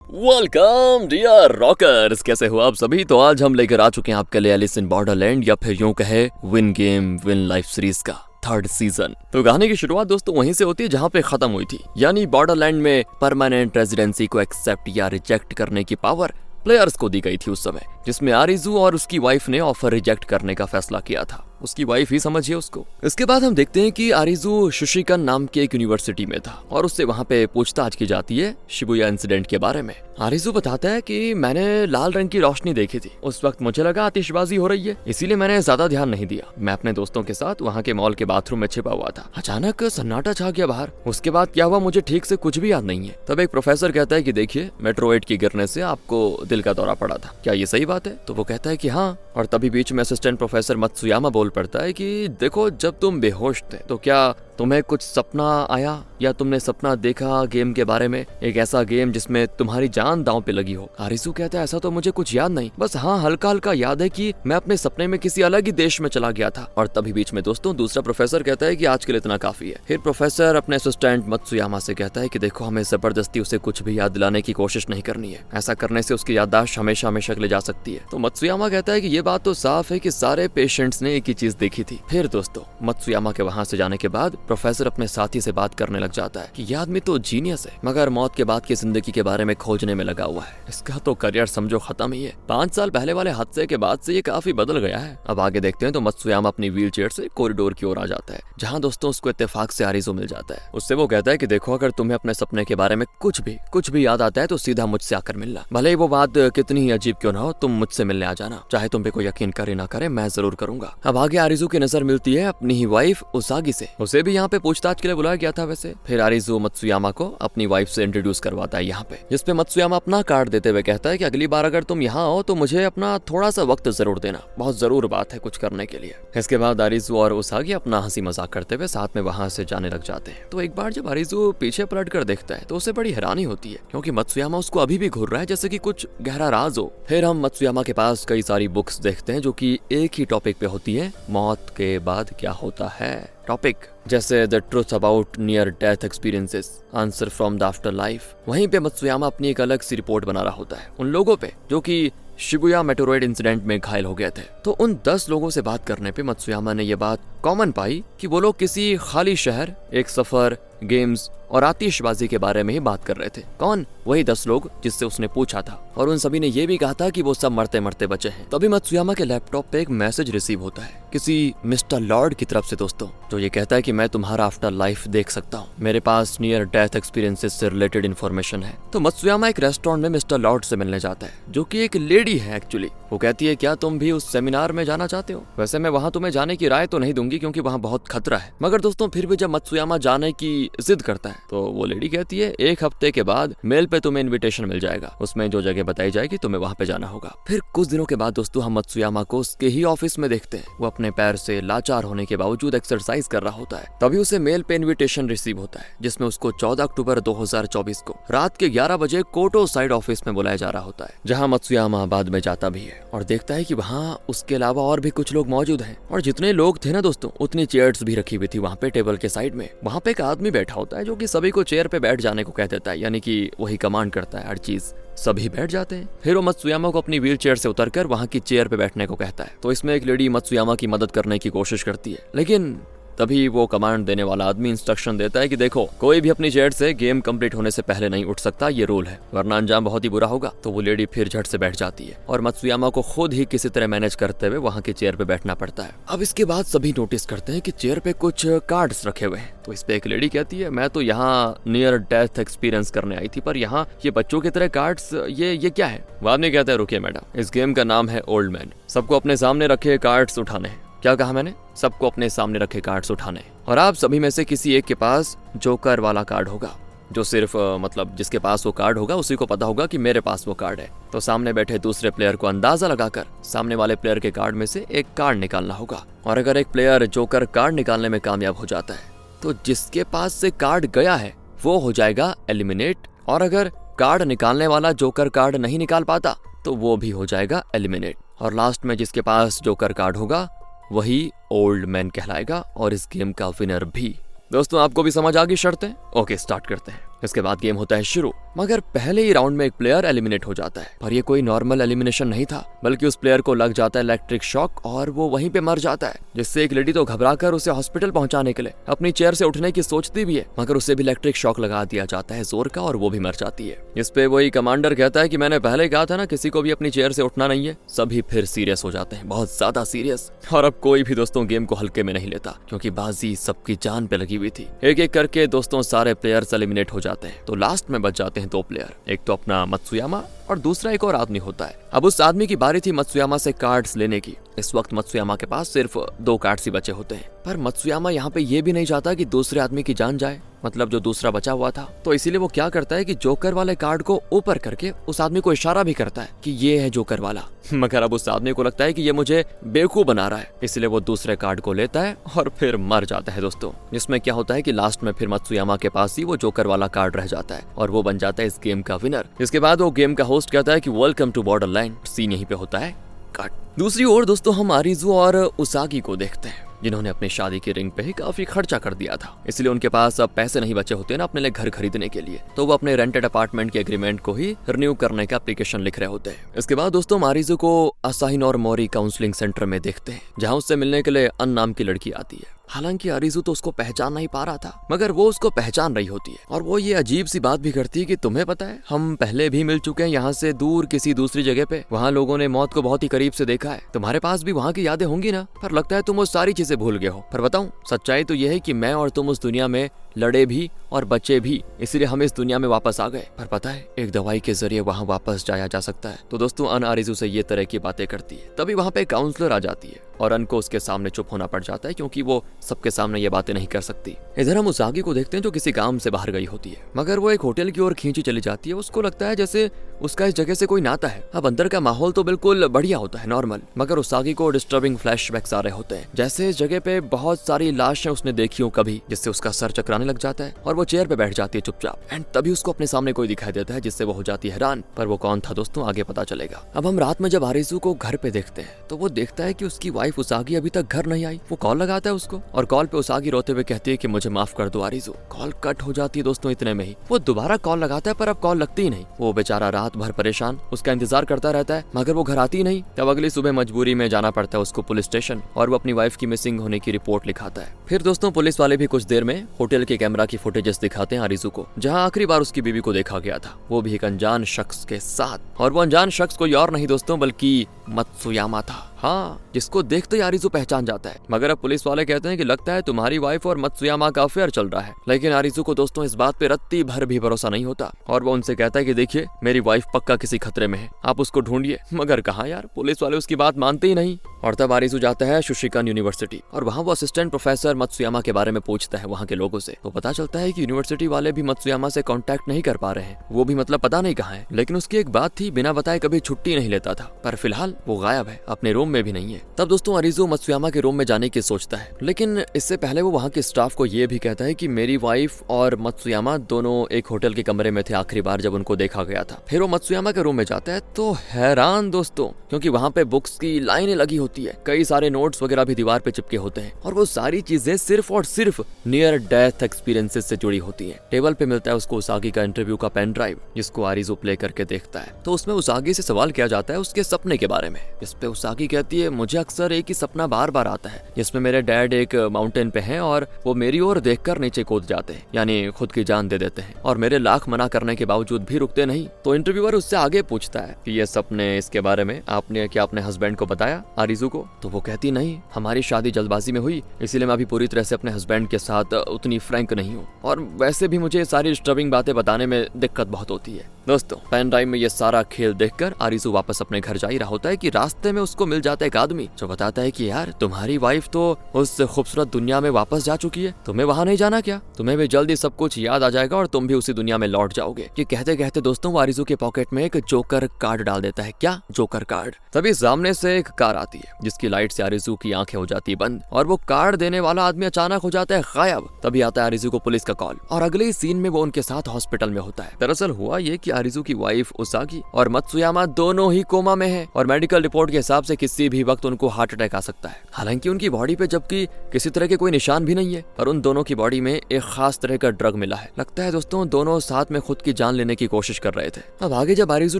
Welcome dear rockers, कैसे हो आप सभी। तो आज हम लेकर आ चुके हैं आपके लिए एलिस इन बॉर्डरलैंड या फिर यूं कहे win game win life series का थर्ड सीजन। तो गाने की शुरुआत दोस्तों वहीं से होती है जहां पे खत्म हुई थी, यानी बॉर्डरलैंड में परमानेंट रेजिडेंसी को एक्सेप्ट या रिजेक्ट करने की पावर प्लेयर्स को दी गई थी उस समय, जिसमें आरिजू और उसकी वाइफ ने ऑफर रिजेक्ट करने का फैसला किया था। उसकी वाइफ ही समझिए उसको। इसके बाद हम देखते हैं कि आरिजू शुशिकन नाम के एक यूनिवर्सिटी में था और उससे वहां पे पूछताछ की जाती है शिबुया इंसिडेंट के बारे में। आरिजू बताता है कि मैंने लाल रंग की रोशनी देखी थी, उस वक्त मुझे लगा आतिशबाजी हो रही है, इसीलिए मैंने ज्यादा ध्यान नहीं दिया। मैं अपने दोस्तों के साथ वहाँ के मॉल के बाथरूम में छिपा हुआ था। अचानक सन्नाटा छा गया बाहर। उसके बाद क्या हुआ मुझे ठीक से कुछ भी याद नहीं है। तब एक प्रोफेसर कहता है कि देखिए, मेट्रोएड के गिरने से आपको दिल का दौरा पड़ा था, क्या ये सही बात है? तो वो कहता है कि हाँ। और तभी बीच में असिस्टेंट प्रोफेसर मत्सुयामा बोल पड़ता है कि देखो, जब तुम बेहोश थे तो क्या तुम्हें कुछ सपना आया या तुमने सपना देखा गेम के बारे में, एक ऐसा गेम जिसमें तुम्हारी जान दांव पे लगी हो? आरिजू कहता है ऐसा तो मुझे कुछ याद नहीं, बस हाँ हल्का हल्का याद है कि मैं अपने सपने में किसी अलग ही देश में चला गया था। और तभी बीच में दोस्तों दूसरा प्रोफेसर कहता है कि आज के लिए इतना काफी है। फिर प्रोफेसर अपने असिस्टेंट मत्सुयामा से कहता है कि देखो, हमें जबरदस्ती उसे कुछ भी याद दिलाने की कोशिश नहीं करनी है, ऐसा करने से उसकी याददाश्त हमेशा हमेशा के लिए जा सकती है। तो मत्सुयामा कहता है कि ये बात तो साफ है कि सारे पेशेंट्स ने एक ही चीज देखी थी। फिर दोस्तों मत्सुयामा के वहां से जाने के बाद प्रोफेसर अपने साथी से बात करने लग जाता है कि ये आदमी तो जीनियस है, मगर मौत के बाद की जिंदगी के बारे में खोजने में लगा हुआ है। इसका तो करियर समझो खत्म ही है। 5 साल पहले वाले हादसे के बाद से ये काफी बदल गया है। अब आगे देखते हैं तो मत्सुयामा अपनी व्हील चेयर से कॉरिडोर की ओर आ जाता है, जहाँ दोस्तों उसको इत्तेफाक से आरिजू मिल जाता है। उससे वो कहता है कि देखो, अगर तुम्हें अपने सपने के बारे में कुछ भी याद आता है तो सीधा मुझसे आकर मिलना, भले ही वो बात कितनी ही अजीब क्यों ना हो, तुम मुझसे मिलने आ जाना, चाहे तुम पे कोई यकीन करे ना करे, मैं जरूर करूंगा। अब आगे आरिजू की नजर मिलती है अपनी ही वाइफ उसागी से। उसे भी यहाँ पे पूछताछ के लिए बुलाया गया था वैसे। फिर आरिजू मत्सुयामा को अपनी वाइफ से इंट्रोड्यूस करवाता है यहाँ पे, जिसपे मत्सुयामा अपना कार्ड देते हुए कहता है कि अगली बार अगर तुम यहाँ आओ तो मुझे अपना थोड़ा सा वक्त जरूर देना, बहुत जरूर बात है कुछ करने के लिए। इसके बाद आरिजू और उसागी अपना हंसी मजाक करते हुए साथ में वहां से जाने लग जाते हैं। तो एक बार जब आरिजू पीछे पलट कर देखता है तो उसे बड़ी हैरानी होती है, क्योंकि मत्सुयामा उसको अभी भी घूर रहा है जैसे कि कुछ गहरा राज हो। फिर हम मत्सुयामा के पास कई सारी बुक्स देखते हैं जो कि एक ही टॉपिक पे होती है, मौत के बाद क्या होता है टॉपिक, जैसे the truth about near death experiences, answer from the after life. वहीं पे मत्सुयामा अपनी एक अलग सी रिपोर्ट बना रहा होता है उन लोगों पे जो कि शिबुया मेट्रोएड इंसिडेंट में घायल हो गए थे। तो उन 10 लोगों से बात करने पे मत्सुयामा ने ये बात कॉमन पाई कि वो लोग किसी खाली शहर, एक सफर, गेम्स और आतिशबाजी के बारे में ही बात कर रहे थे। कौन? वही 10 लोग जिससे उसने पूछा था, और उन सभी ने ये भी कहा था कि वो सब मरते मरते बचे हैं। तभी मत्सुयामा के लैपटॉप पे एक मैसेज रिसीव होता है किसी मिस्टर लॉर्ड की तरफ से दोस्तों, जो ये कहता है कि मैं तुम्हारा आफ्टर लाइफ देख सकता हूँ, मेरे पास नियर डेथ एक्सपीरियंसेस से रिलेटेड इन्फॉर्मेशन है। तो मत्सुयामा एक रेस्टोरेंट में मिस्टर लॉर्ड से मिलने जाता है, जो कि एक लेडी है एक्चुअली। वो कहती है क्या तुम भी उस सेमिनार में जाना चाहते हो? वैसे मैं वहाँ तुम्हें जाने की राय तो नहीं दूंगी क्योंकि वहाँ बहुत खतरा है, मगर दोस्तों फिर भी जब मत्सुयामा जाने की जिद करता है तो वो लेडी कहती है 1 हफ्ते के बाद मेल पे तुम्हें इनविटेशन मिल जाएगा, उसमें जो जगह बताई जाएगी तुम्हें वहाँ पे जाना होगा। फिर कुछ दिनों के बाद दोस्तों हम मत्सुयामा को उसके ही ऑफिस में देखते हैं। वो अपने पैर से लाचार होने के बावजूद एक्सरसाइज कर रहा होता है। तभी उसे मेल पे इन्विटेशन रिसीव होता है, जिसमें उसको 14 अक्टूबर 2024 को रात के 11 बजे कोटो साइड ऑफिस में बुलाया जा रहा होता है, जहाँ मत्सुयामा बाद में जाता भी है और देखता है कि वहाँ उसके अलावा और भी कुछ लोग मौजूद हैं। और जितने लोग थे ना दोस्तों, उतनी चेयर्स भी रखी हुई थी वहाँ पे टेबल के साइड में। वहाँ पे एक आदमी बैठा होता है जो कि सभी को चेयर पे बैठ जाने को कह देता है, यानी कि वही कमांड करता है हर चीज, सभी बैठ जाते हैं। फिर वो मत्सुयामा को अपनी व्हील चेयर से उतरकर वहाँ की चेयर पे बैठने को कहता है। तो इसमें एक लेडी मत्सुयामा की मदद करने की कोशिश करती है, लेकिन तभी वो कमांड देने वाला आदमी इंस्ट्रक्शन देता है कि देखो, कोई भी अपनी चेयर से गेम कंप्लीट होने से पहले नहीं उठ सकता, ये रूल है, वरना अंजाम बहुत ही बुरा होगा। तो वो लेडी फिर झट से बैठ जाती है और मत्सुयामा को खुद ही किसी तरह मैनेज करते हुए वहाँ की चेयर पे बैठना पड़ता है। अब इसके बाद सभी नोटिस करते हैं कि चेयर पे कुछ कार्ड्स रखे हुए हैं। तो इस पे एक लेडी कहती है मैं तो यहाँ नियर डेथ एक्सपीरियंस करने आई थी, पर यहाँ ये बच्चों की तरह कार्ड्स, ये क्या है? वो आदमी कहता है रुकिए मैडम, इस गेम का नाम है ओल्ड मैन, सबको अपने सामने रखे कार्ड्स उठाने हैं। क्या कहा मैंने? सबको अपने सामने रखे कार्ड्स उठाने, और आप सभी में से किसी एक के पास जोकर वाला कार्ड होगा, जो सिर्फ मतलब जिसके पास वो कार्ड होगा उसी को पता होगा कि मेरे पास वो कार्ड है। तो सामने बैठे दूसरे प्लेयर को अंदाजा लगाकर सामने वाले प्लेयर के कार्ड में से एक कार्ड निकालना होगा, और अगर एक प्लेयर जोकर कार्ड निकालने में कामयाब हो जाता है तो जिसके पास से कार्ड गया है वो हो जाएगा एलिमिनेट, और अगर कार्ड निकालने वाला जोकर कार्ड नहीं निकाल पाता तो वो भी हो जाएगा एलिमिनेट, और लास्ट में जिसके पास जोकर कार्ड होगा वही ओल्ड मैन कहलाएगा और इस गेम का विनर भी। दोस्तों आपको भी समझ आ गई शर्तें? ओके, स्टार्ट करते हैं। इसके बाद गेम होता है शुरू, मगर पहले ही राउंड में एक प्लेयर एलिमिनेट हो जाता है। पर ये कोई नॉर्मल एलिमिनेशन नहीं था, बल्कि उस प्लेयर को लग जाता है इलेक्ट्रिक शॉक और वो वहीं पे मर जाता है, जिससे एक लेडी तो घबराकर उसे हॉस्पिटल पहुंचाने के लिए अपनी चेयर से उठने की सोचती भी है, मगर उसे भी इलेक्ट्रिक शॉक लगा दिया जाता है जोर का और वो भी मर जाती है। इस पे वही कमांडर कहता है कि मैंने पहले कहा था ना, किसी को भी अपनी चेयर से उठना नहीं है। सभी फिर सीरियस हो जाते हैं, बहुत ज्यादा सीरियस। और अब कोई भी दोस्तों गेम को हल्के में नहीं लेता, क्योंकि बाजी सबकी जान पे लगी हुई थी। एक एक करके दोस्तों सारे प्लेयर्स एलिमिनेट हो जाते हैं, तो लास्ट में बच जाते हैं 2 प्लेयर, एक तो अपना मत्सुयामा और दूसरा एक और आदमी होता है। अब उस आदमी की बारी थी मत्सुयामा से कार्ड्स लेने की। इस वक्त मत्सुयामा के पास सिर्फ 2 कार्ड्स ही बचे होते हैं, पर मत्सुयामा यहाँ पे ये भी नहीं चाहता कि दूसरे आदमी की जान जाए, मतलब जो दूसरा बचा हुआ था। तो इसीलिए वो क्या करता है कि जोकर वाले कार्ड को ऊपर करके उस आदमी को इशारा भी करता है कि ये है जोकर वाला। मगर अब उस आदमी को लगता है कि ये मुझे बेवकूफ बना रहा है, इसलिए वो दूसरे कार्ड को लेता है और फिर मर जाता है दोस्तों। जिसमें क्या होता है कि लास्ट में फिर मत्सुयामा के पास ही वो जोकर वाला कार्ड रह जाता है और वो बन जाता है इस गेम का विनर। इसके बाद वो गेम का होस्ट कहता है कि वेलकम टू बॉर्डरलैंड। सीन यहीं पे होता है कट। दूसरी ओर दोस्तों हम आरिज़ू और उसागी को देखते हैं, जिन्होंने अपनी शादी की रिंग पे ही काफी खर्चा कर दिया था, इसलिए उनके पास अब पैसे नहीं बचे होते ना अपने लिए घर खरीदने के लिए। तो वो अपने रेंटेड अपार्टमेंट के एग्रीमेंट को ही रिन्यू करने का एप्लीकेशन लिख रहे होते हैं। इसके बाद दोस्तों मारिजू को असाहिन और मोरी काउंसलिंग सेंटर में देखते हैं, जहाँ उससे मिलने के लिए अन नाम की लड़की आती है। हालांकि आरिज़ू तो उसको पहचान नहीं पा रहा था, मगर वो उसको पहचान रही होती है और वो ये अजीब सी बात भी करती है कि तुम्हें पता है हम पहले भी मिल चुके हैं यहाँ से दूर किसी दूसरी जगह पे। वहाँ लोगों ने मौत को बहुत ही करीब से देखा है, तुम्हारे पास भी वहाँ की यादें होंगी ना, पर लगता है तुम वो सारी चीजें भूल गए हो। पर बताऊं, सच्चाई तो यह है कि मैं और तुम उस दुनिया में लड़े भी और बचे भी, इसलिए हम इस दुनिया में वापस आ गए। पर पता है एक दवाई के जरिए वहाँ वापस जाया जा सकता है। तो दोस्तों अन आरिज़ू से ये तरह की बातें करती है। तभी वहाँ पे काउंसलर आ जाती है और अन को उसके सामने चुप होना पड़ जाता है, क्योंकि वो सबके सामने ये बातें नहीं कर सकती। इधर हम उसागी को देखते हैं जो किसी काम से बाहर गई होती है, मगर वो एक होटल की ओर खींची चली जाती है। उसको लगता है जैसे उसका इस जगह से कोई नाता है। अब अंदर का माहौल तो बिल्कुल बढ़िया होता है, नॉर्मल, मगर उसागी को डिस्टर्बिंग फ्लैशबैक्स आ रहे होते हैं, जैसे इस जगह पे बहुत सारी लाशें उसने देखी हो कभी, जिससे उसका सर चकराने लग जाता है और वो चेयर पे बैठ जाती है चुपचाप। एंड तभी उसको अपने सामने कोई दिखाई देता है, जिससे वो हो जाती है हैरान। पर वो कौन था दोस्तों आगे पता चलेगा। अब हम रात में जब आरिज़ू को घर पे देखते हैं तो वो देखता है कि उसकी वाइफ उसागी अभी तक घर नहीं आई। वो कॉल लगाता है उसको और कॉल पे उसागी रोते हुए कहती है कि मुझे माफ कर दो आरिज़ू। कॉल कट हो जाती है दोस्तों इतने में ही। वो दोबारा कॉल लगाता है पर अब कॉल लगती ही नहीं। वो बेचारा रात भर परेशान उसका इंतजार करता रहता है, मगर वो घर आती नहीं। तब अगली सुबह मजबूरी में जाना पड़ता है उसको पुलिस स्टेशन और वो अपनी वाइफ की मिसिंग होने की रिपोर्ट लिखाता है। फिर दोस्तों पुलिस वाले भी कुछ देर में होटल के कैमरा की फुटेजेस दिखाते हैं आरिज़ू को, जहां आखिरी बार उसकी बीवी को देखा गया था, वो भी एक अनजान शख्स के साथ। और वो अनजान शख्स कोई और नहीं दोस्तों बल्कि मत्सुयामा था। हाँ, जिसको देखते ही आरिज़ू पहचान जाता है। मगर अब पुलिस वाले कहते हैं कि लगता है तुम्हारी वाइफ और मत्सुयामा का अफेयर चल रहा है। लेकिन आरिज़ू को दोस्तों इस बात पे रत्ती भर भी भरोसा नहीं होता और वो उनसे कहता है कि देखिए मेरी वाइफ पक्का किसी खतरे में है, आप उसको ढूंढिए। मगर कहाँ यार, पुलिस वाले उसकी बात मानते ही नहीं। और तब आरिज़ू जाता है शुशिकान यूनिवर्सिटी और वहाँ वो असिस्टेंट प्रोफेसर मत्सुयामा के बारे में पूछता है वहाँ के लोगों से। तो पता चलता है कि यूनिवर्सिटी वाले भी मत्सुयामा से कांटेक्ट नहीं कर पा रहे हैं, वो भी मतलब पता नहीं कहाँ है। लेकिन उसकी एक बात थी, बिना बताए कभी छुट्टी नहीं लेता था, पर फिलहाल वो गायब है, अपने रूम में भी नहीं है। तब दोस्तों आरिज़ू मत्सुयामा के रूम में जाने की सोचता है, लेकिन इससे पहले वो वहाँ के स्टाफ को ये भी कहता है कि मेरी वाइफ और मत्सुयामा दोनों एक होटल के कमरे में थे आखिरी बार जब उनको देखा गया था। फिर वो मत्सुयामा के रूम में जाता है तो हैरान दोस्तों, क्योंकि वहाँ पे बुक्स की लाइनें लगी होती है, कई सारे नोट्स वगैरह भी दीवार पे चिपके होते हैं और वो सारी चीजें सिर्फ और सिर्फ नियर डेथ एक्सपीरियंसेस से जुड़ी होती हैं। टेबल पे मिलता है उसको उसागी का इंटरव्यू का पेन ड्राइव, जिसको आरिज़ू प्ले करके देखता है। तो उसमें उसागी से सवाल किया जाता है उसके सपने के बारे में, जिस पे उसागी कहती है मुझे अक्सर एक ही सपना बार बार आता है, जिसमें मेरे डैड एक माउंटेन पे हैं और वो मेरी ओर देखकर नीचे कूद जाते हैं, यानी खुद की जान दे देते हैं, और मेरे लाख मना करने के बावजूद भी रुकते नहीं। तो इंटरव्यूअर उससे आगे पूछता है कि ये सपने, इसके बारे में आपने क्या अपने हस्बैंड को बताया आरिज़ू को? तो वो कहती नहीं, हमारी शादी जल्दबाजी में हुई, इसीलिए मैं अभी पूरी तरह से अपने हस्बैंड के साथ उतनी फ्रैंक नहीं हूँ, और वैसे भी मुझे सारी डिस्टर्बिंग बातें बताने में दिक्कत बहुत होती है। दोस्तों पेन ड्राइव में ये सारा खेल देखकर आरिज़ू वापस अपने घर जा ही रहा होता है कि रास्ते में उसको मिल जाता है एक आदमी जो बताता है कि यार तुम्हारी वाइफ तो उस खूबसूरत दुनिया में वापस जा चुकी है, तुम्हें वहां नहीं जाना क्या? तुम्हें भी जल्दी सब कुछ याद आ जाएगा और तुम भी उसी दुनिया में लौट जाओगे। ये कहते कहते दोस्तों वो आरिज़ू के पॉकेट में एक जोकर कार्ड डाल देता है। क्या जोकर कार्ड? तभी सामने से एक कार आती है जिसकी लाइट से आरिज़ू की आंखें हो जाती है बंद और वो कार्ड देने वाला आदमी अचानक हो जाता है गायब। तभी आता है आरिज़ू को पुलिस का कॉल और अगले ही सीन में वो उनके साथ हॉस्पिटल में होता है। दरअसल हुआ ये कि आरिजू की वाइफ उसागी और मत्सुयामा दोनों ही कोमा में है और मेडिकल रिपोर्ट के हिसाब से किसी भी वक्त उनको हार्ट अटैक आ सकता है। हालांकि उनकी बॉडी पे जबकि किसी तरह के कोई निशान भी नहीं है, पर उन दोनों की बॉडी में एक खास तरह का ड्रग मिला है। लगता है दोस्तों दोनों साथ में खुद की जान लेने की कोशिश कर रहे थे। अब आगे जब आरिजू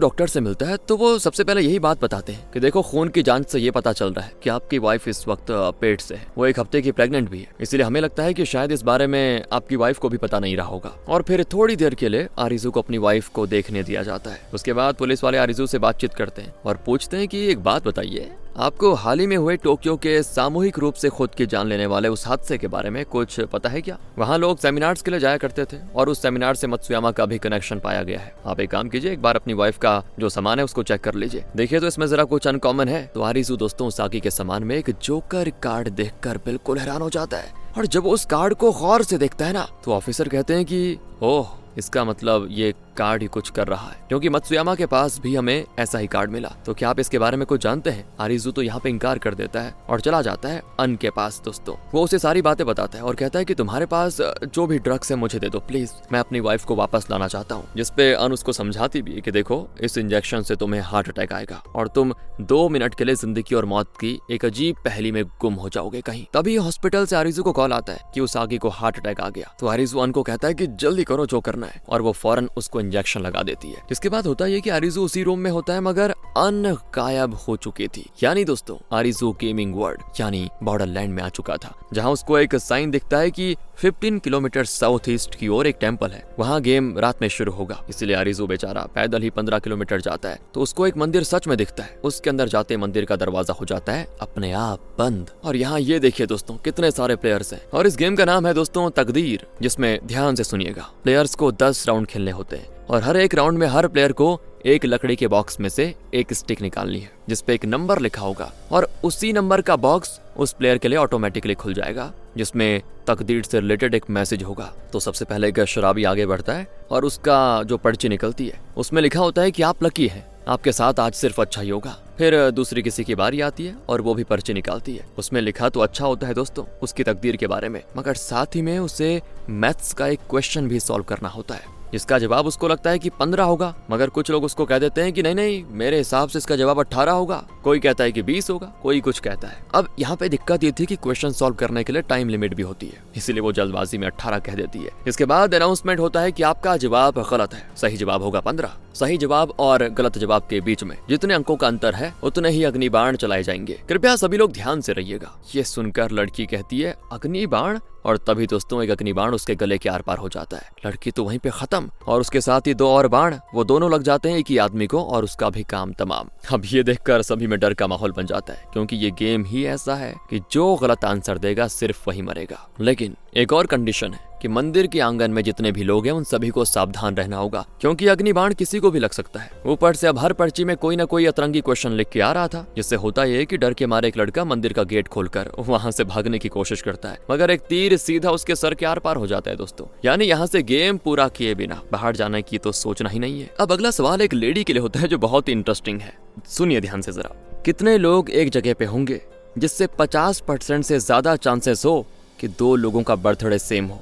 डॉक्टर से मिलता है तो वो सबसे पहले यही बात बताते हैं कि देखो, खून की जांच से ये पता चल रहा है कि आपकी वाइफ इस वक्त पेट से है, वो 1 हफ्ते की प्रेग्नेंट भी है, इसलिए हमें लगता है कि शायद इस बारे में आपकी वाइफ को भी पता नहीं रहा होगा। और फिर थोड़ी देर के लिए आरिजू को अपनी वाइफ को देखने दिया जाता है। उसके बाद पुलिस वाले आरिजू से बातचीत करते हैं और पूछते हैं कि एक बात बताइए, आपको हाल ही में हुए टोक्यो के सामूहिक रूप से खुद की जान लेने वाले उस हादसे के बारे में कुछ पता है क्या? वहाँ लोग सेमिनार्स के लिए जाया करते थे और उस सेमिनार से मत्सुयामा का भी कनेक्शन पाया गया है। आप एक काम कीजिए, एक बार अपनी वाइफ का जो सामान है उसको चेक कर लीजिए, देखिए तो इसमें जरा कुछ अनकॉमन है। तो आरिजू दोस्तों उसागी के सामान में एक जोकर कार्ड देखकर बिल्कुल हैरान हो जाता है और जब उस कार्ड को गौर से देखता है ना तो ऑफिसर कहते हैं कि ओह, इसका मतलब ये कार्ड ही कुछ कर रहा है, क्योंकि मत्सुयामा के पास भी हमें ऐसा ही कार्ड मिला। तो क्या आप इसके बारे में कुछ जानते हैं? आरिजू तो यहाँ पे इनकार कर देता है और चला जाता है अन के पास। दोस्तों वो उसे सारी बातें बताता है और कहता है कि तुम्हारे पास जो भी ड्रग्स है मुझे दे दो प्लीज, मैं अपनी वाइफ को वापस लाना चाहता हूँ। जिसपे अन उसको समझाती भी है कि देखो, इस इंजेक्शन से तुम्हें हार्ट अटैक आएगा और तुम 2 मिनट के लिए जिंदगी और मौत की एक अजीब पहेली में गुम हो जाओगे कहीं। तभी हॉस्पिटल से आरिजू को कॉल आता है कि उसागी को हार्ट अटैक आ गया। तो आरिजू अन को कहता है कि जल्दी करो जो करना है, और वो फौरन उसको इंजेक्शन लगा देती है। जिसके बाद होता है कि आरिजू उसी रूम में होता है मगर अन गायब हो चुकी थी। यानी दोस्तों आरिजू गेमिंग वर्ल्ड यानी बॉर्डरलैंड में आ चुका था, जहां उसको एक साइन दिखता है कि 15 किलोमीटर साउथ ईस्ट की ओर एक टेम्पल है, वहाँ गेम रात में शुरू होगा। इसलिए आरिजू बेचारा पैदल ही 15 किलोमीटर जाता है तो उसको एक मंदिर सच में दिखता है। उसके अंदर जाते मंदिर का दरवाजा हो जाता है अपने आप बंद। और यहाँ ये देखिए दोस्तों कितने सारे प्लेयर्स हैं और इस गेम का नाम है दोस्तों तकदीर, जिसमें ध्यान से सुनिएगा प्लेयर्स को 10 राउंड खेलने होते हैं और हर एक राउंड में हर प्लेयर को एक लकड़ी के बॉक्स में से एक स्टिक निकालनी है जिसपे एक नंबर लिखा होगा और उसी नंबर का बॉक्स उस प्लेयर के लिए ऑटोमेटिकली खुल जाएगा, जिसमें तकदीर से रिलेटेड एक मैसेज होगा। तो सबसे पहले एक शराबी आगे बढ़ता है और उसका जो पर्ची निकलती है उसमें लिखा होता है कि आप लकी हैं, आपके साथ आज सिर्फ अच्छा ही होगा। फिर दूसरी किसी की बारी आती है और वो भी पर्ची निकालती है, उसमें लिखा तो अच्छा होता है दोस्तों उसकी तकदीर के बारे में, मगर साथ ही में उसे मैथ्स का एक क्वेश्चन भी सॉल्व करना होता है जिसका जवाब उसको लगता है कि 15 होगा, मगर कुछ लोग उसको कह देते हैं कि नहीं नहीं, मेरे हिसाब से इसका जवाब 18 होगा, कोई कहता है कि 20 होगा, कोई कुछ कहता है। अब यहाँ पे दिक्कत ये थी कि क्वेश्चन सॉल्व करने के लिए टाइम लिमिट भी होती है, इसलिए वो जल्दबाजी में 18 कह देती है। इसके बाद अनाउंसमेंट होता है कि आपका जवाब गलत है, सही जवाब होगा 15। सही जवाब और गलत जवाब के बीच में जितने अंकों का अंतर है उतने ही अग्निबाण चलाए जाएंगे। कृपया सभी लोग ध्यान से रहिएगा। ये सुनकर लड़की कहती है अग्निबाण, और तभी दोस्तों एक अग्निबाण उसके गले के आर पार हो जाता है। लड़की तो वहीं पे खत्म और उसके साथ ही 2 और बाण, वो दोनों लग जाते हैं एक ही आदमी को और उसका भी काम तमाम। अब ये देखकर सभी में डर का माहौल बन जाता है, क्योंकि ये गेम ही ऐसा है कि जो गलत आंसर देगा सिर्फ वही मरेगा। लेकिन एक और कंडीशन है कि मंदिर के आंगन में जितने भी लोग हैं उन सभी को सावधान रहना होगा, क्योंकि अग्निबाण किसी को भी लग सकता है। ऊपर से अब हर पर्ची में कोई ना कोई अतरंगी क्वेश्चन लिख के आ रहा था, जिससे होता यह कि डर के मारे एक लड़का मंदिर का गेट खोलकर वहां से भागने की कोशिश करता है, मगर एक तीर सीधा उसके सर के आर पार हो जाता है दोस्तों। यानी यहाँ से गेम पूरा किए बिना बाहर जाने की तो सोचना ही नहीं है। अब अगला सवाल एक लेडी के लिए होता है जो बहुत ही इंटरेस्टिंग है। सुनिए ध्यान से जरा, कितने लोग एक जगह पे होंगे जिससे 50% से ज्यादा चांसेस हो कि 2 लोगों का बर्थडे सेम हो?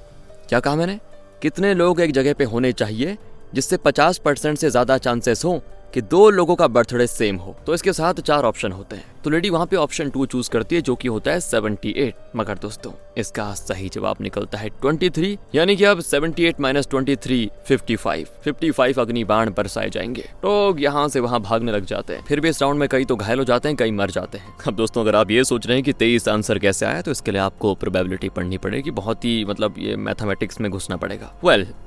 क्या कहा मैंने? कितने लोग एक जगह पे होने चाहिए जिससे 50% से ज्यादा चांसेस हो कि 2 लोगों का बर्थडे सेम हो? तो इसके साथ 4 ऑप्शन होते हैं। तो लेडी वहां पे ऑप्शन 2 चूज करती है जो कि होता है 78, मगर दोस्तों इसका सही जवाब निकलता है 23। यानी कि अब 78 - 23 55 अग्निबाण बरसाए जाएंगे। लोग यहाँ से वहां भागने लग जाते हैं। फिर भी इस राउंड में कई तो घायल हो जाते हैं, कई मर जाते हैं। अब दोस्तों अगर आप ये सोच रहे हैं कि 23 आंसर कैसे आया, तो इसके लिए आपको प्रोबेबिलिटी पढ़नी पड़ेगी, बहुत ही ये मैथमेटिक्स में घुसना पड़ेगा।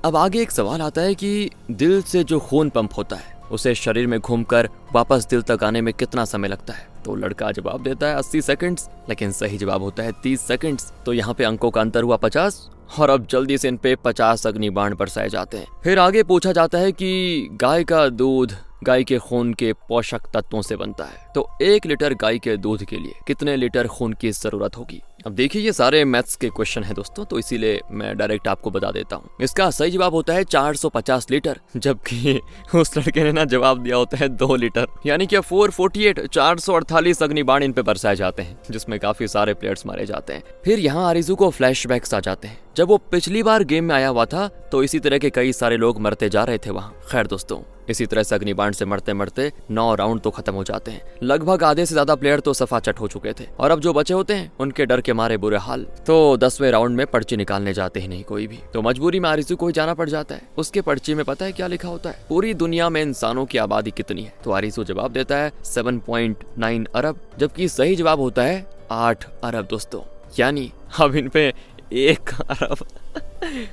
अब आगे एक सवाल आता है कि दिल से जो खून पंप होता है उसे शरीर में घूमकर वापस दिल तक आने में कितना समय लगता है? तो लड़का जवाब देता है 80 सेकंड्स, लेकिन सही जवाब होता है 30 सेकंड्स। तो यहाँ पे अंकों का अंतर हुआ 50 और अब जल्दी से इन पे 50 अग्निबाण बरसाए जाते हैं। फिर आगे पूछा जाता है कि गाय का दूध गाय के खून के पोषक तत्वों से बनता है, तो 1 लीटर गाय के दूध के लिए कितने लीटर खून की जरूरत होगी? अब देखिए ये सारे मैथ्स के क्वेश्चन हैं दोस्तों, तो इसीलिए मैं डायरेक्ट आपको बता देता हूँ। इसका सही जवाब होता है 450 लीटर, जबकि उस लड़के ने ना जवाब दिया होता है 2 लीटर, यानी कि 448 448 अग्निबाण इन पे बरसाए जाते हैं, जिसमें काफी सारे प्लेयर्स मारे जाते हैं। फिर यहाँ आरिज़ू को फ्लैशबैक्स आ जाते हैं। जब वो पिछली बार गेम में आया हुआ था तो इसी तरह के कई सारे लोग मरते जा रहे थे वहाँ। खैर दोस्तों, इसी तरह से अग्निबाण से मरते मरते 9 राउंड तो खत्म हो जाते हैं। लगभग आधे से ज्यादा प्लेयर तो सफाचट हो चुके थे, और अब जो बचे होते हैं उनके डर के मारे बुरे हाल। तो 10वें राउंड में पर्ची निकालने जाते ही नहीं कोई भी, तो मजबूरी में आरिज़ू को ही जाना पड़ जाता है। उसके पर्ची में पता है क्या लिखा होता है? पूरी दुनिया में इंसानों की आबादी कितनी है? तो आरिज़ू जवाब देता है 7.9 अरब, जबकि सही जवाब होता है 8 अरब दोस्तों। यानी अब इन पे 1 अरब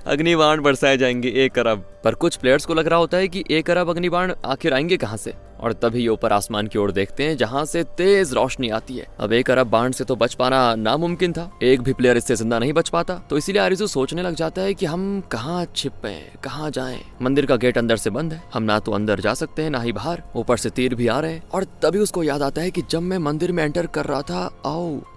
अग्निबाण बरसाए जाएंगे, 1 अरब। पर कुछ प्लेयर्स को लग रहा होता है कि 1 अरब अग्निबाण आखिर आएंगे कहाँ से, और तभी ये ऊपर आसमान की ओर देखते हैं जहाँ से तेज रोशनी आती है। अब 1 अरब बाण से तो बच पाना नामुमकिन था, एक भी प्लेयर इससे जिंदा नहीं बच पाता। तो इसीलिए आरिज़ू सोचने लग जाता है कि हम कहाँ छिपे, कहाँ जाएं। मंदिर का गेट अंदर से बंद है, हम ना तो अंदर जा सकते हैं ना ही बाहर, ऊपर से तीर भी आ रहे हैं। और तभी उसको याद आता है कि जब मैं मंदिर में एंटर कर रहा था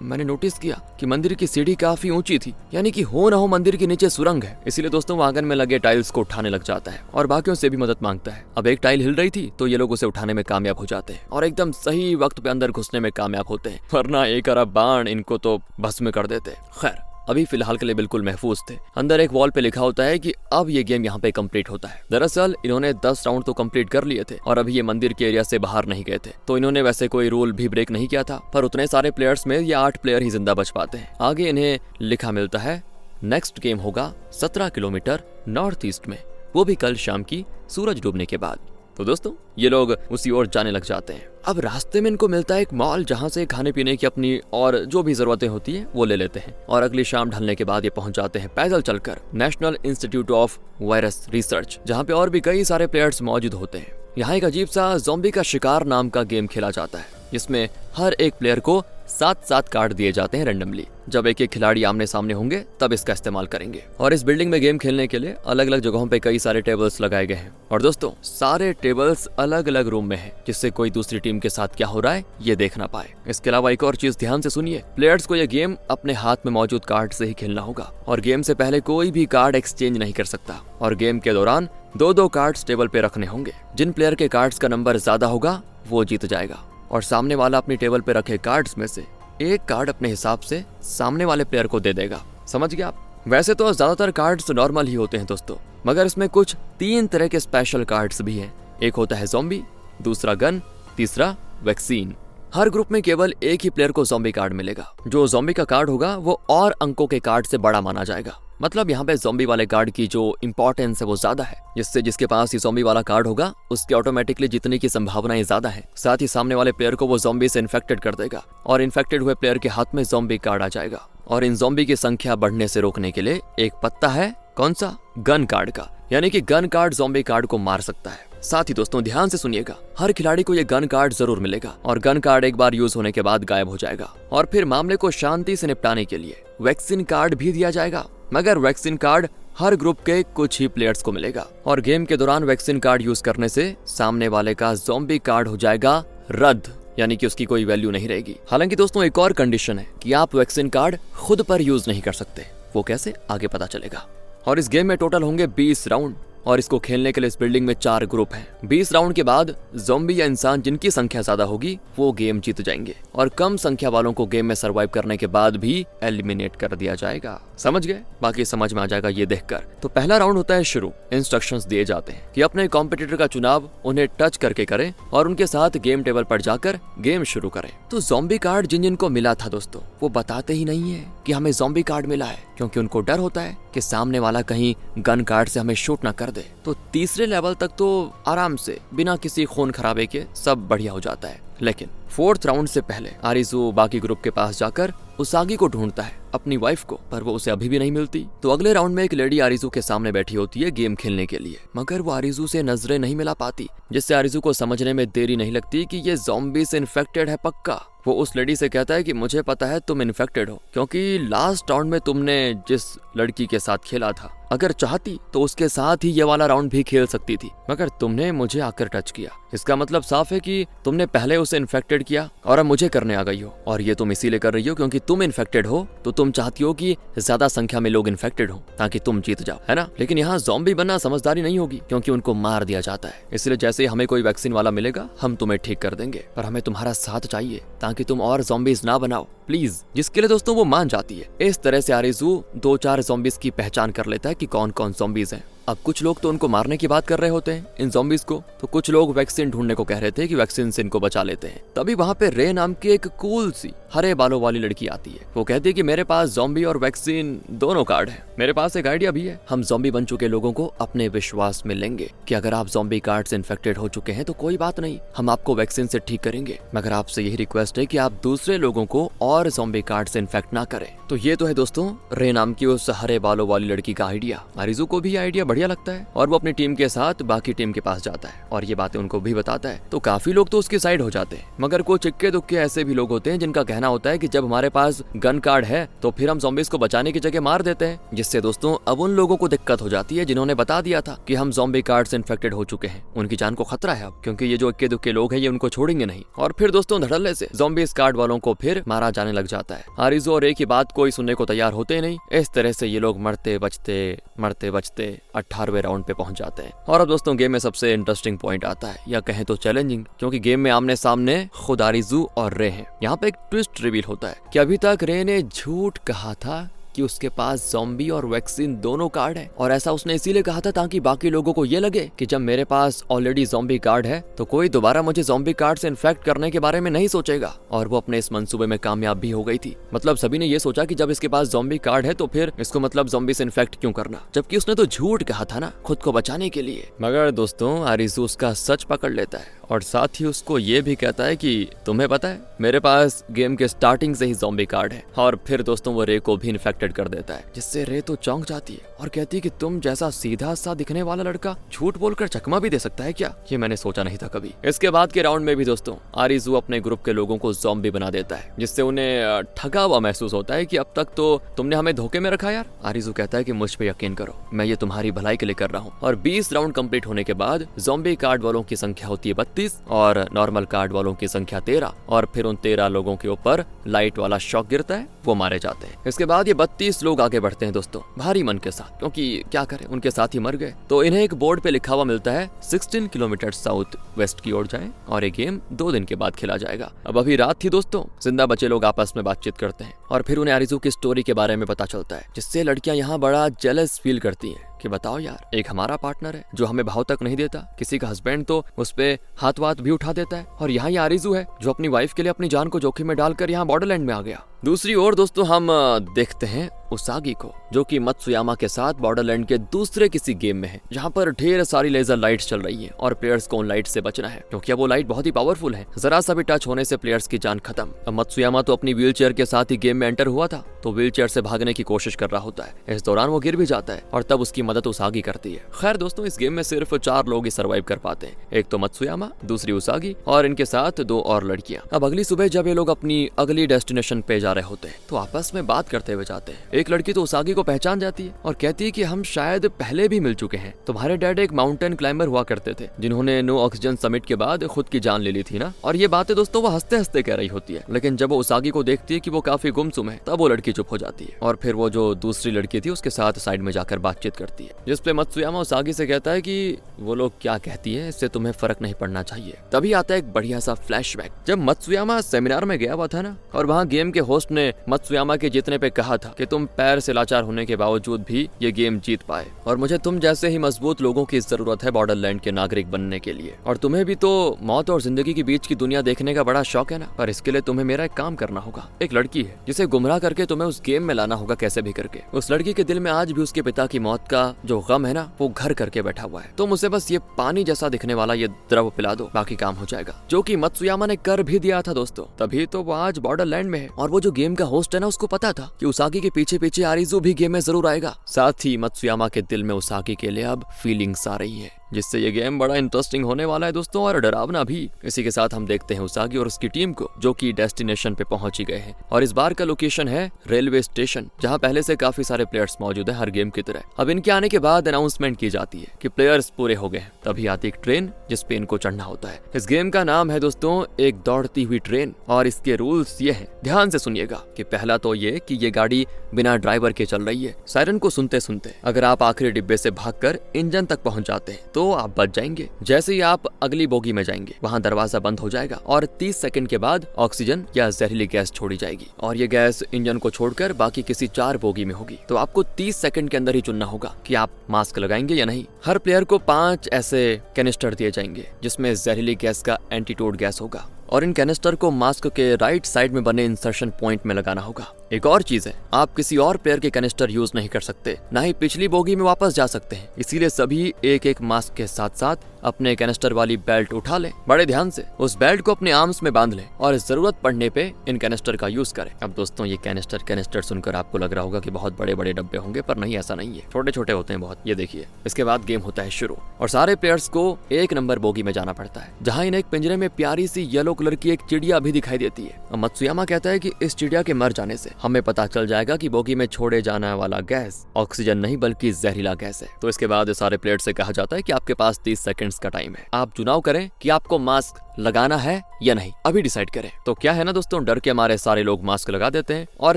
मैंने नोटिस किया कि मंदिर की सीढ़ी काफी ऊंची थी, यानी कि हो ना हो मंदिर के नीचे सुरंग है। इसीलिए दोस्तों वो आंगन में लगे टाइल्स को उठाने लग जाता है और बाकियों से भी मदद मांगता है। अब एक टाइल हिल रही थी तो ये लोग उसे उठाने में कामयाब हो जाते हैं और एकदम सही वक्त पे अंदर घुसने में कामयाब होते हैं, वरना 1 अरब बाण इनको तो भस्म कर देते। खैर अभी फिलहाल के लिए बिल्कुल महफूज थे। अंदर एक वॉल पे लिखा होता है कि अब ये गेम यहाँ पे कंप्लीट होता है। दरअसल इन्होंने 10 राउंड तो कंप्लीट कर लिए थे और अभी ये मंदिर के एरिया से बाहर नहीं गए थे, तो इन्होंने वैसे कोई रूल भी ब्रेक नहीं किया था। पर उतने सारे प्लेयर्स में ये 8 प्लेयर ही जिंदा बच पाते हैं। आगे इन्हें लिखा मिलता है नेक्स्ट गेम होगा 17 किलोमीटर नॉर्थ ईस्ट में, वो भी कल शाम की सूरज डूबने के बाद। तो दोस्तों ये लोग उसी ओर जाने लग जाते हैं। अब रास्ते में इनको मिलता है एक मॉल, जहां से खाने पीने की अपनी और जो भी जरूरतें होती है वो ले लेते हैं, और अगली शाम ढलने के बाद ये पहुंच जाते हैं पैदल चलकर national institute of virus research, जहां पे और भी कई सारे प्लेयर्स मौजूद होते हैं। यहाँ एक अजीब सा ज़ॉम्बी का शिकार नाम का गेम खेला जाता है, जिसमें हर एक प्लेयर को 7-7 कार्ड दिए जाते हैं रैंडमली। जब एक एक खिलाड़ी आमने सामने होंगे तब इसका इस्तेमाल करेंगे। और इस बिल्डिंग में गेम खेलने के लिए अलग अलग जगहों पे कई सारे टेबल्स लगाए गए हैं, और दोस्तों सारे टेबल्स अलग अलग रूम में हैं, जिससे कोई दूसरी टीम के साथ क्या हो रहा है ये देख ना पाए। इसके अलावा एक और चीज ध्यान से सुनिए, प्लेयर्स को यह गेम अपने हाथ में मौजूद कार्ड से ही खेलना होगा, और गेम से पहले कोई भी कार्ड एक्सचेंज नहीं कर सकता, और गेम के दौरान 2-2 कार्ड्स टेबल पे रखने होंगे। जिन प्लेयर के कार्ड्स का नंबर ज्यादा होगा वो जीत जाएगा, और सामने वाला अपनी टेबल पे रखे कार्ड्स में से एक कार्ड अपने हिसाब से सामने वाले प्लेयर को दे देगा। समझ गया आप? वैसे तो ज्यादातर कार्ड्स नॉर्मल ही होते हैं दोस्तों, मगर इसमें कुछ 3 तरह के स्पेशल कार्ड्स भी हैं। एक होता है ज़ॉम्बी, दूसरा गन, तीसरा वैक्सीन। हर ग्रुप में केवल एक ही प्लेयर को ज़ॉम्बी कार्ड मिलेगा। जो ज़ॉम्बी का कार्ड होगा वो और अंकों के कार्ड से बड़ा माना जाएगा। मतलब यहाँ पे ज़ॉम्बी वाले कार्ड की जो इंपॉर्टेंस है वो ज्यादा है, जिससे जिसके पास ये ज़ॉम्बी वाला कार्ड होगा उसके ऑटोमेटिकली जीतने की संभावनाएं ज्यादा है। साथ ही सामने वाले प्लेयर को वो ज़ॉम्बी से इन्फेक्टेड कर देगा, और इन्फेक्टेड हुए प्लेयर के हाथ में ज़ॉम्बी कार्ड आ जाएगा। और इन ज़ॉम्बी की संख्या बढ़ने से रोकने के लिए एक पत्ता है, कौन सा? गन कार्ड का, यानी कि गन कार्ड ज़ॉम्बी कार्ड को मार सकता है। साथ ही दोस्तों ध्यान से सुनिएगा, हर खिलाड़ी को ये गन कार्ड जरूर मिलेगा, और गन कार्ड एक बार यूज होने के बाद गायब हो जाएगा। और फिर मामले को शांति से निपटाने के लिए वैक्सीन कार्ड भी दिया जाएगा, मगर वैक्सीन कार्ड हर ग्रुप के कुछ ही प्लेयर्स को मिलेगा, और गेम के दौरान वैक्सीन कार्ड यूज करने से सामने वाले का ज़ॉम्बी कार्ड हो जाएगा रद्द, यानी कि उसकी कोई वैल्यू नहीं रहेगी। हालांकि दोस्तों एक और कंडीशन है कि आप वैक्सीन कार्ड खुद पर यूज नहीं कर सकते। वो कैसे, आगे पता चलेगा। और इस गेम में टोटल होंगे 20 राउंड, और इसको खेलने के लिए इस बिल्डिंग में 4 ग्रुप हैं। 20 राउंड के बाद ज़ॉम्बी या इंसान जिनकी संख्या ज्यादा होगी वो गेम जीत जाएंगे, और कम संख्या वालों को गेम में सरवाइव करने के बाद भी एलिमिनेट कर दिया जाएगा। समझ गए? बाकी समझ में आ जाएगा ये देखकर। तो पहला राउंड होता है शुरू। इंस्ट्रक्शंस दिए जाते हैं कि अपने कॉम्पिटिटर का चुनाव उन्हें टच करके करें और उनके साथ गेम टेबल पर जाकर गेम शुरू करें। तो ज़ॉम्बी कार्ड जिन जिनको मिला था दोस्तों, वो बताते ही नहीं है कि हमें ज़ॉम्बी कार्ड मिला है, क्योंकि उनको डर होता है कि सामने वाला कहीं गन कार्ड से हमें शूट ना कर दे। तो तीसरे लेवल तक तो आराम से बिना किसी खून खराबे के सब बढ़िया हो जाता है, लेकिन 4th राउंड से पहले आरिज़ू बाकी ग्रुप के पास जाकर उसागी को ढूंढता है, अपनी वाइफ को, पर वो उसे अभी भी नहीं मिलती। तो अगले राउंड में एक लेडी आरिज़ू के सामने बैठी होती है गेम खेलने के लिए, मगर वो आरिज़ू से नजरें नहीं मिला पाती, जिससे आरिज़ू को समझने में देरी नहीं लगती कि ये ज़ॉम्बी से इन्फेक्टेड है पक्का। वो उस लेडी से कहता है कि मुझे पता है तुम इन्फेक्टेड हो, क्योंकि लास्ट राउंड में तुमने जिस लड़की के साथ खेला था, अगर चाहती तो उसके साथ ही ये वाला राउंड भी खेल सकती थी, मगर तुमने मुझे आकर टच किया। इसका मतलब साफ है कि तुमने पहले उसे इन्फेक्टेड किया और अब मुझे करने आ गई हो, और ये तुम इसीलिए कर रही हो क्योंकि तुम इन्फेक्टेड हो, तो तुम चाहती हो कि ज्यादा संख्या में लोग इन्फेक्टेड हो ताकि तुम जीत जाओ, है ना। लेकिन यहाँ ज़ॉम्बी बनना समझदारी नहीं होगी, क्योंकि उनको मार दिया जाता है। इसलिए जैसे हमें कोई वैक्सीन वाला मिलेगा हम तुम्हें ठीक कर देंगे, पर हमें तुम्हारा साथ चाहिए ताकि तुम और ज़ॉम्बीज ना बनाओ प्लीज। जिसके लिए दोस्तों वो मान जाती है। इस तरह से आरिज़ू 2-4 ज़ॉम्बीज की पहचान कर लेता है कि कौन कौन ज़ॉम्बीज हैं। अब कुछ लोग तो उनको मारने की बात कर रहे होते हैं इन ज़ॉम्बीज को, तो कुछ लोग वैक्सीन ढूंढने को कह रहे थे कि वैक्सीन से इनको बचा लेते हैं। तभी वहाँ पे रे नाम की एक कूल सी हरे बालों वाली लड़की आती है। वो कहती है कि मेरे पास ज़ॉम्बी और वैक्सीन दोनों कार्ड है, मेरे पास एक आइडिया भी है। हम ज़ॉम्बी बन चुके लोगों को अपने विश्वास में लेंगे कि अगर आप ज़ॉम्बी कार्ड से इन्फेक्टेड हो चुके हैं तो कोई बात नहीं, हम आपको वैक्सीन से ठीक करेंगे, मगर आपसे यही रिक्वेस्ट है कि आप दूसरे लोगों को और ज़ॉम्बी कार्ड से इन्फेक्ट ना करें। तो ये तो है दोस्तों रे नाम की उस हरे बालों वाली लड़की का आइडिया। आरिज़ू को भी आइडिया बढ़िया लगता है और वो अपनी टीम के साथ बाकी टीम के पास जाता है और ये बातें उनको भी बताता है। तो काफी लोग तो उसकी साइड हो जाते हैं, मगर कुछ इक्के दुक्के ऐसे भी लोग होते हैं जिनका कहना होता है कि जब हमारे पास गन कार्ड है तो फिर हम ज़ॉम्बीज को बचाने की जगह मार देते हैं। जिससे दोस्तों अब उन लोगों को दिक्कत हो जाती है जिन्होंने बता दिया था कि हम ज़ॉम्बी कार्ड से इन्फेक्टेड हो चुके हैं, उनकी जान को खतरा है अब, क्योंकि ये जो इक्के दुक्के लोग हैं ये उनको छोड़ेंगे नहीं। और फिर दोस्तों धड़ल्ले से ज़ॉम्बीज कार्ड वालों को फिर मारा जाने लग जाता है। आरिज़ू और रे की बात कोई सुनने को तैयार होते नहीं। इस तरह से ये लोग मरते बचते 18वें राउंड पे पहुंच जाते हैं। और अब दोस्तों गेम में सबसे इंटरेस्टिंग पॉइंट आता है, या कहें तो चैलेंजिंग, क्योंकि गेम में आमने सामने खुद आरिज़ू और रे हैं। यहाँ पे एक ट्विस्ट रिवील होता है कि अभी तक रे ने झूठ कहा था कि उसके पास ज़ॉम्बी और वैक्सीन दोनों कार्ड है, और ऐसा उसने इसीलिए कहा था ताकि बाकी लोगों को ये लगे कि जब मेरे पास ऑलरेडी ज़ॉम्बी कार्ड है तो कोई दोबारा मुझे ज़ॉम्बी कार्ड से इन्फेक्ट करने के बारे में नहीं सोचेगा। और वो अपने इस मंसूबे में कामयाब भी हो गई थी। मतलब सभी ने ये सोचा कि जब इसके पास ज़ॉम्बी कार्ड है तो फिर इसको मतलब ज़ॉम्बी से इन्फेक्ट क्यों करना, जबकि उसने तो झूठ कहा था ना खुद को बचाने के लिए। मगर दोस्तों आरिज़ू उसका सच पकड़ लेता है और साथ ही उसको ये भी कहता है कि तुम्हें पता है मेरे पास गेम के स्टार्टिंग से ही ज़ॉम्बी कार्ड है। और फिर दोस्तों वो रे को भी इन्फेक्टेड कर देता है, जिससे रे तो चौंक जाती है और कहती है कि तुम जैसा सीधा सा दिखने वाला लड़का झूठ बोलकर चकमा भी दे सकता है क्या, ये मैंने सोचा नहीं था कभी। इसके बाद के राउंड में भी दोस्तों आरिज़ू अपने ग्रुप के लोगों को ज़ॉम्बी बना देता है, जिससे उन्हें ठगा हुआ महसूस होता है कि अब तक तो तुमने हमें धोखे में रखा यार। आरिज़ू कहता है कि मुझ पे यकीन करो, मैं ये तुम्हारी भलाई के लिए कर रहा हूँ। और 20 राउंड कंप्लीट होने के बाद ज़ॉम्बी कार्ड वालों की संख्या होती है 32 और नॉर्मल कार्ड वालों की संख्या 13। और फिर उन 13 लोगों के ऊपर लाइट वाला शॉक गिरता है, वो मारे जाते हैं। इसके बाद ये 32 लोग आगे बढ़ते हैं दोस्तों भारी मन के साथ, क्योंकि क्या करें उनके साथ ही मर गए। तो इन्हें एक बोर्ड पे लिखा हुआ मिलता है 16 किलोमीटर साउथ वेस्ट की ओर जाएं और ये गेम 2 दिन के बाद खेला जाएगा। अब अभी रात थी दोस्तों, जिंदा बचे लोग आपस में बातचीत करते हैं और फिर उन्हें आरिज़ू की स्टोरी के बारे में पता चलता है, जिससे लड़कियां यहाँ बड़ा जेलस फील करती हैं कि बताओ यार, एक हमारा पार्टनर है जो हमें भाव तक नहीं देता, किसी का हस्बैंड तो उस पे हाथ वाथ भी उठा देता है, और यहाँ ये आरिज़ू है जो अपनी वाइफ के लिए अपनी जान को जोखिम में डालकर यहाँ बॉर्डरलैंड में आ गया। दूसरी ओर दोस्तों हम देखते हैं उसागी को, जो कि मत्सुयामा के साथ बॉर्डरलैंड के दूसरे किसी गेम में है, जहाँ पर ढेर सारी लेजर लाइट्स चल रही है और प्लेयर्स को उन लाइट से बचना है, क्योंकि वो लाइट बहुत ही पावरफुल है, जरा सा भी टच होने से प्लेयर्स की जान खत्म। अब मत्सुयामा तो अपनी व्हील चेयर के साथ ही गेम में एंटर हुआ था, तो व्हील चेयर से भागने की कोशिश कर रहा होता है। इस दौरान वो गिर भी जाता है और तब उसकी मदद उसागी करती है। खैर दोस्तों इस गेम में सिर्फ 4 लोग ही सर्वाइव कर पाते हैं, एक तो मत्सुयामा, दूसरी उसागी और इनके साथ 2 और लड़कियां। अब अगली सुबह जब ये लोग अपनी अगली डेस्टिनेशन पे जा रहे होते हैं तो आपस में बात करते हुए जाते हैं। एक लड़की तो उसागी को पहचान जाती है और कहती है कि हम शायद पहले भी मिल चुके हैं, तुम्हारे डैड एक माउंटेन क्लाइंबर हुआ करते थे जिन्होंने नो ऑक्सीजन समिट के बाद खुद की जान ले ली थी ना। और ये बातें दोस्तों वो हंसते हंसते कह रही होती है, लेकिन जब वो उसागी को देखती है कि वो काफी गुमसुम है तब वो लड़की चुप हो जाती है और फिर वो जो दूसरी लड़की थी उसके साथ साइड में जाकर बातचीत करती है, जिसपे मत्सुयामा उसागी से कहता है कि वो लोग क्या कहती है इससे तुम्हें फर्क नहीं पड़ना चाहिए। तभी आता है एक बढ़िया सा फ्लैशबैक, जब मत्सुयामा सेमिनार में गया हुआ था ना, और वहाँ गेम के होस्ट ने मत्सुयामा के जीतने पे कहा था कि तुम पैर से लाचार होने के बावजूद भी ये गेम जीत पाए, और मुझे तुम जैसे ही मजबूत लोगों की जरूरत है बॉर्डरलैंड के नागरिक बनने के लिए, और तुम्हें भी तो मौत और जिंदगी के बीच की दुनिया देखने का बड़ा शौक है ना, पर इसके लिए तुम्हें मेरा एक काम करना होगा। एक लड़की है जिसे गुमराह करके तुम्हें उस गेम में लाना होगा कैसे भी करके। उस लड़की के दिल में आज भी उसके पिता की मौत का जो गम है ना वो घर करके बैठा हुआ है, तुम उसे बस ये पानी जैसा दिखने वाला ये द्रव पिला दो, बाकी काम हो जाएगा, जो कि मत्सुयामा ने कर भी दिया था दोस्तों। तभी तो वो आज बॉर्डरलैंड में है, और वो जो गेम का होस्ट है ना उसको पता था कि उसागी के पीछे पीछे आरिज़ू भी गेम में जरूर आएगा। साथ ही मत्सुयामा के दिल में उसागी के लिए अब फीलिंग्स आ रही है जिससे ये गेम बड़ा इंटरेस्टिंग होने वाला है दोस्तों, और डरावना भी। इसी के साथ हम देखते हैं उसागी और उसकी टीम को, जो कि डेस्टिनेशन पे पहुंच ही गए हैं। और इस बार का लोकेशन है रेलवे स्टेशन, जहां पहले से काफी सारे प्लेयर्स मौजूद है हर गेम की तरह। अब इनके आने के बाद अनाउंसमेंट की जाती है कि प्लेयर्स पूरे हो गए हैं। तभी आती एक ट्रेन जिस पे इनको चढ़ना होता है। इस गेम का नाम है दोस्तों एक दौड़ती हुई ट्रेन, और इसके रूल्स ये हैं, ध्यान से सुनिएगा। कि पहला तो ये कि ये गाड़ी बिना ड्राइवर के चल रही है। सायरन को सुनते सुनते अगर आप आखिरी डिब्बे से भागकर इंजन तक पहुंच जाते हैं तो आप बच जाएंगे। जैसे ही आप अगली बोगी में जाएंगे वहां दरवाजा बंद हो जाएगा और 30 सेकंड के बाद ऑक्सीजन या जहरीली गैस छोड़ी जाएगी, और ये गैस इंजन को छोड़कर बाकी किसी 4 बोगी में होगी। तो आपको 30 सेकंड के अंदर ही चुनना होगा कि आप मास्क लगाएंगे या नहीं। हर प्लेयर को 5 ऐसे कैनिस्टर दिए जाएंगे जिसमें जहरीली गैस का एंटीटोड गैस होगा, और इन कैनिस्टर को मास्क के राइट साइड में बने इंसर्शन पॉइंट में लगाना होगा। एक और चीज है, आप किसी और प्लेयर के कैनिस्टर यूज नहीं कर सकते, ना ही पिछली बोगी में वापस जा सकते हैं। इसीलिए सभी एक एक मास्क के साथ साथ अपने कैनिस्टर वाली बेल्ट उठा लें। बड़े ध्यान से उस बेल्ट को अपने आर्म्स में बांध लें और जरूरत पड़ने पे इन कैनिस्टर का यूज करें। अब दोस्तों ये कैनिस्टर सुनकर आपको लग रहा होगा कि बहुत बड़े बड़े डब्बे होंगे, पर नहीं, ऐसा नहीं है, छोटे छोटे होते हैं बहुत। ये देखिए, इसके बाद गेम होता है शुरू, और सारे प्लेयर्स को 1 नंबर बोगी में जाना पड़ता है, जहाँ इन्हें एक पिंजरे में प्यारी सी येलो कलर की एक चिड़िया भी दिखाई देती है। और मत्सुयामा कहता है कि इस चिड़िया के मर जाने से हमें पता चल जाएगा कि बोगी में छोड़े जाने वाला गैस ऑक्सीजन नहीं बल्कि जहरीला गैस है। तो इसके बाद सारे प्लेयर्स से कहा जाता है कि आपके पास 30 सेकंड्स का टाइम है, आप चुनाव करें कि आपको मास्क लगाना है या नहीं, अभी डिसाइड करें। तो क्या है ना दोस्तों, डर के मारे सारे लोग मास्क लगा देते हैं, और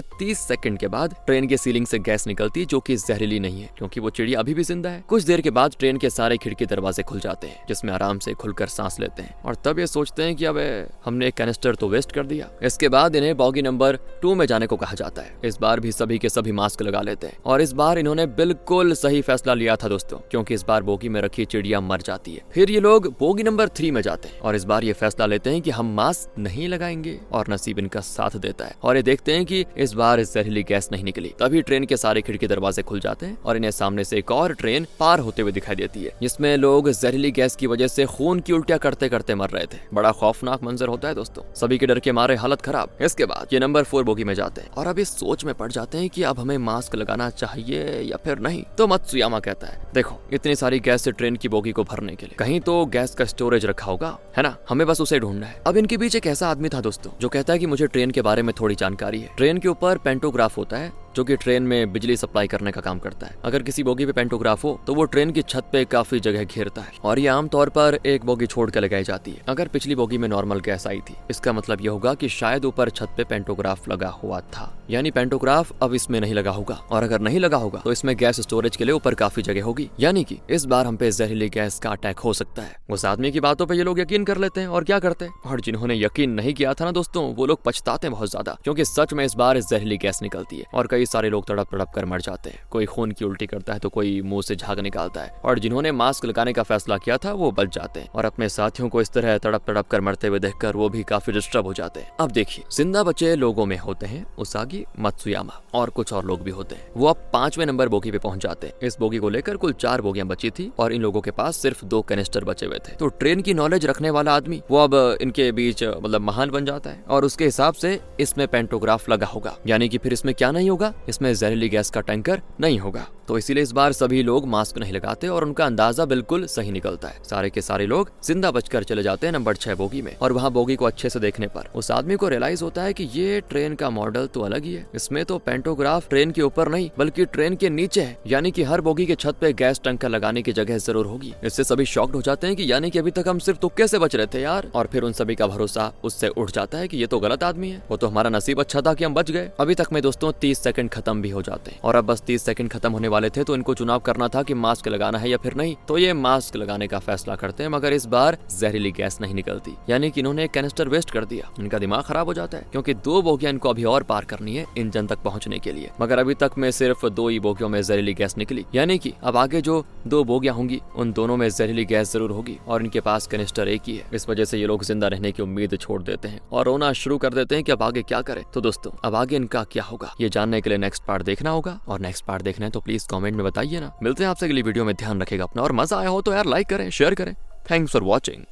30 सेकंड के बाद ट्रेन के सीलिंग से गैस निकलती है, जो कि जहरीली नहीं है क्योंकि वो चिड़िया अभी भी जिंदा है। कुछ देर के बाद ट्रेन के सारे खिड़की दरवाजे खुल जाते हैं, जिसमें आराम से खुलकर सांस लेते हैं, और तब ये सोचते हैं कि अब हमने एक कैनिस्टर तो वेस्ट कर दिया। इसके बाद इन्हें बॉगी नंबर 2 में जाने को कहा जाता है। इस बार भी सभी के सभी मास्क लगा लेते हैं, और इस बार इन्होंने बिल्कुल सही फैसला लिया था दोस्तों, क्योंकि इस बार बोगी में रखी चिड़िया मर जाती है। फिर ये लोग बोगी नंबर 3 में जाते हैं, और इस बार ये फैसला लेते हैं कि हम मास्क नहीं लगाएंगे, और नसीब इनका साथ देता है, और ये देखते हैं कि इस बार जहरीली गैस नहीं निकली। तभी ट्रेन के सारे खिड़की दरवाजे खुल जाते हैं, और इन्हें सामने से एक और ट्रेन पार होते हुए दिखाई देती है, जिसमें लोग जहरीली गैस की वजह से खून की उल्टियां करते करते मर रहे थे। बड़ा खौफनाक मंजर होता है दोस्तों, सभी के डर के मारे हालत खराब। इसके बाद ये नंबर 4 बोगी में जाते हैं, और अब इस सोच में पड़ जाते हैं कि अब हमें मास्क लगाना चाहिए या फिर नहीं। तो मत्सुयामा कहता है, देखो इतनी सारी गैस से ट्रेन की बोगी को भरने के लिए कहीं तो गैस का स्टोरेज रखा होगा, है ना, हमें बस उसे ढूंढना है। अब इनके बीच एक ऐसा आदमी था दोस्तों, जो कहता है कि मुझे ट्रेन के बारे में थोड़ी जानकारी है। ट्रेन के ऊपर पेंटोग्राफ होता है, जो कि ट्रेन में बिजली सप्लाई करने का काम करता है। अगर किसी बोगी पे पेंटोग्राफ हो तो वो ट्रेन की छत पे काफी जगह घेरता है, और ये आमतौर पर एक बोगी छोड़ कर लगाई जाती है। अगर पिछली बोगी में नॉर्मल गैस आई थी, इसका मतलब ये होगा कि शायद ऊपर छत पे पेंटोग्राफ लगा हुआ था, यानी पेंटोग्राफ अब इसमें नहीं लगा होगा, और अगर नहीं लगा होगा तो इसमें गैस स्टोरेज के लिए ऊपर काफी जगह होगी, यानी कि इस बार हम पे जहरीली गैस का अटैक हो सकता है। उस आदमी की बातों पे ये लोग यकीन कर लेते हैं, और क्या करते हैं, और जिन्होंने यकीन नहीं किया था ना दोस्तों, वो लोग पछताते हैं बहुत ज्यादा, क्योंकि सच में इस बार जहरीली गैस निकलती है, और कई सारे लोग तड़प कर मर जाते हैं। कोई खून की उल्टी करता है तो कोई मुंह से झाग निकालता है, और जिन्होंने मास्क लगाने का फैसला किया था वो बच जाते हैं, और अपने साथियों को इस तरह तड़प कर मरते हुए देखकर वो भी काफी डिस्टर्ब हो जाते हैं। अब देखिए, जिंदा बचे लोगों में होते हैं उसागी, मत्सुयामा और कुछ और लोग भी होते हैं। वो अब 5वें नंबर बोगी पे पहुंच जाते हैं। इस बोगी को लेकर कुल 4 बोगियां बची थी, और इन लोगों के पास सिर्फ 2 कैनिस्टर बचे हुए थे। तो ट्रेन की नॉलेज रखने वाला आदमी वो अब इनके बीच मतलब महान बन जाता है, और उसके हिसाब से इसमें पेंटोग्राफ लगा होगा, यानी कि फिर इसमें क्या नहीं होगा, इसमें जहरीली गैस का टैंकर नहीं होगा। तो इसीलिए इस बार सभी लोग मास्क नहीं लगाते, और उनका अंदाजा बिल्कुल सही निकलता है। सारे के सारे लोग जिंदा बचकर चले जाते हैं नंबर 6 बोगी में, और वहाँ बोगी को अच्छे से देखने पर उस आदमी को रियलाइज होता है कि ये ट्रेन का मॉडल तो अलग ही है। इसमें तो पेंटोग्राफ ट्रेन के ऊपर नहीं बल्कि ट्रेन के नीचे है, यानी कि हर बोगी के छत पे गैस टैंकर लगाने की जगह जरूर होगी। इससे सभी शॉक्ड हो जाते हैं कि यानी कि अभी तक हम सिर्फ तुक्के से बच रहे थे यार, और फिर उन सभी का भरोसा उससे उठ जाता है कि ये तो गलत आदमी है, वो तो हमारा नसीब अच्छा था कि हम बच गए। अभी तक में दोस्तों 30 सेकंड खत्म भी हो जाते हैं, और अब बस 30 सेकंड खत्म होने वाले थे, तो इनको चुनाव करना था कि मास्क लगाना है या फिर नहीं। तो ये मास्क लगाने का फैसला करते हैं, मगर इस बार जहरीली गैस नहीं निकलती, यानी कि इन्होंने एक कैनिस्टर वेस्ट कर दिया। इनका दिमाग खराब हो जाता है, क्योंकि 2 बोगियां इनको अभी और पार करनी है इंजन तक पहुंचने के लिए, मगर अभी तक में सिर्फ 2 ही बोगियों में जहरीली गैस निकली, यानी कि अब आगे जो 2 बोगियां होंगी उन दोनों में जहरीली गैस जरूर होगी, और इनके पास कैनिस्टर एक ही है। इस वजह से ये लोग जिंदा रहने की उम्मीद छोड़ देते हैं और रोना शुरू कर देते हैं कि अब आगे क्या करें। तो दोस्तों अब आगे इनका क्या होगा, ये जानने के लिए नेक्स्ट पार्ट देखना होगा, और नेक्स्ट पार्ट देखना है तो प्लीज कमेंट में बताइए ना। मिलते हैं आपसे अगली वीडियो में, ध्यान रखेगा अपना, और मजा आया हो तो यार लाइक करें, शेयर करें। Thanks for watching.